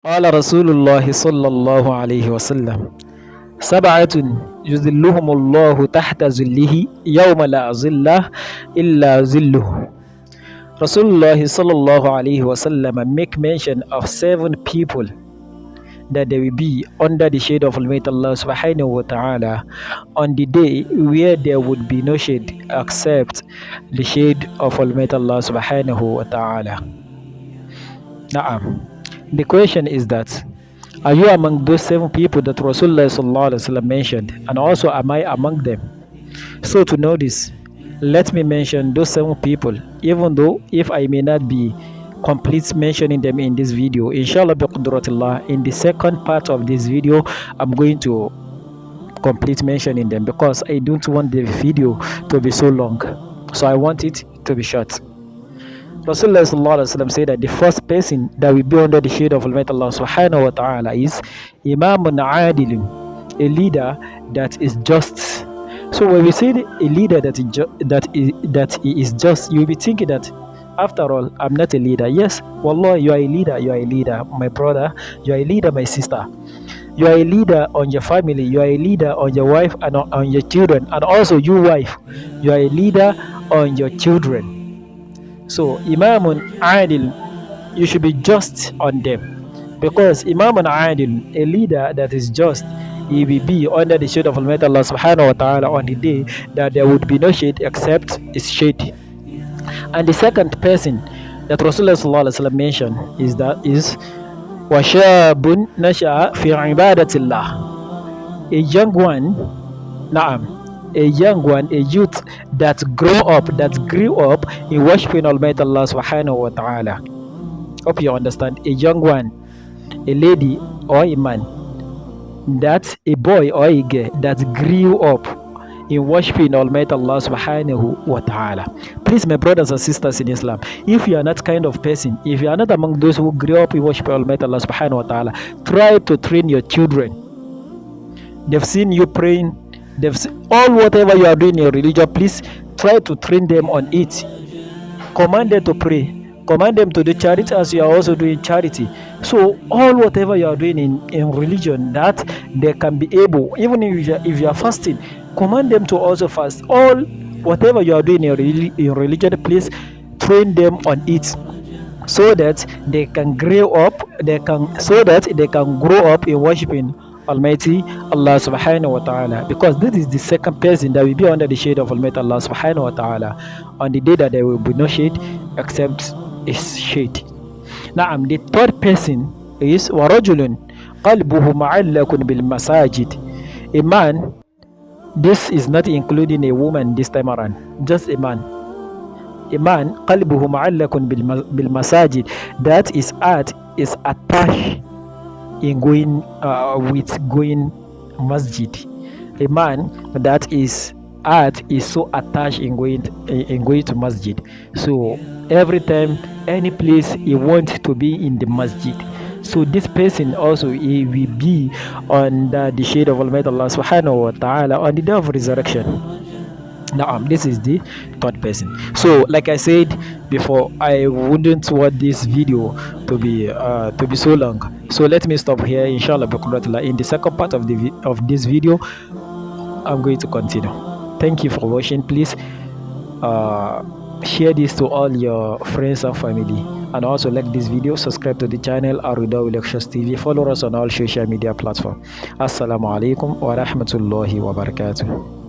قال رسول الله صلى الله عليه وسلم: سبعة يظلهم الله تحت ظله يوم لا ظل إلا ظله. Rasulullah sallallahu alaihi wasallam make mention of 7 people that they will be under the shade of Almighty Allah subhanahu wa ta'ala on the day where there would be no shade except the shade of Almighty Allah subhanahu wa ta'ala. Na'am. The question is that, are you among those 7 people that Rasulullah sallallahu alaihi wasallam mentioned, and also am I among them? So to know this, let me mention those 7 people, even though if I may not be complete mentioning them in this video. Inshallah bi qudratillah, in the second part of this video I'm going to complete mentioning them, because I don't want the video to be so long, so I want it to be short. Rasulullah sallallahu alaihi wasallam said that the first person that will be under the shade of Almighty Allah subhanahu wa ta'ala is Imamun Adilun, a leader that is just. So when we say a leader that is just, you'll be thinking that, after all, I'm not a leader. Yes, wallah, you are a leader. You are a leader, my brother. You are a leader, my sister. You are a leader on your family. You are a leader on your wife and on your children. And also, you wife, you are a leader on your children. So Imamun Adil, you should be just on them, because Imamun Adil, a leader that is just, he will be under the shade of Almighty Allah subhanahu wa ta'ala on the day that there would be no shade except his shade. And the second person that Rasulullah sallallahu alaihi wasallam mentioned is washabun nasha'a fi ibadatillah, a young one, a young one, a youth that grew up in worshiping Almighty Allah subhanahu wa ta'ala. Hope you understand. A young one, a lady or a man, that a boy or a girl that grew up in worshiping Almighty Allah subhanahu wa ta'ala. Please, my brothers and sisters in Islam, if you are not kind of person, if you are not among those who grew up in worshiping Almighty Allah subhanahu wa ta'ala, try to train your children. They've seen you praying, they've seen all whatever you are doing in your religion, please try to train them on it. Command them to pray, command them to do charity as you are also doing charity. So all whatever you are doing in religion, that they can be able, even if you are fasting, command them to also fast. All whatever you are doing in religion, please train them on it, so that they can grow up, so that they can grow up in worshiping Almighty Allah subhanahu wa ta'ala, because this is the second person that will be under the shade of Almighty Allah subhanahu wa ta'ala on the day that there will be no shade except his shade. Now the third person is warajulun qalbuhu ma'allakun bil masajid, a man. This is not including a woman this time around, just a man. A man qalbuhu ma'allakun bil masajid, that his heart is attached in going masjid. A man that his heart is so attached in going to masjid. So every time, any place he wants to be in the masjid. So this person also, he will be under the shade of Almighty Allah subhanahu wa ta'ala on the day of resurrection. Now this is the third person. So like I said before, I wouldn't want this video to be so long, so let me stop here. Inshallah bi qudratillah, in the second part of this video I'm going to continue. Thank you for watching. Please share this to all your friends and family, and also like this video, subscribe to the channel Arridowy Lectures TV, follow us on all social media platforms. Assalamu alaikum wa rahmatullahi wa barakatuh.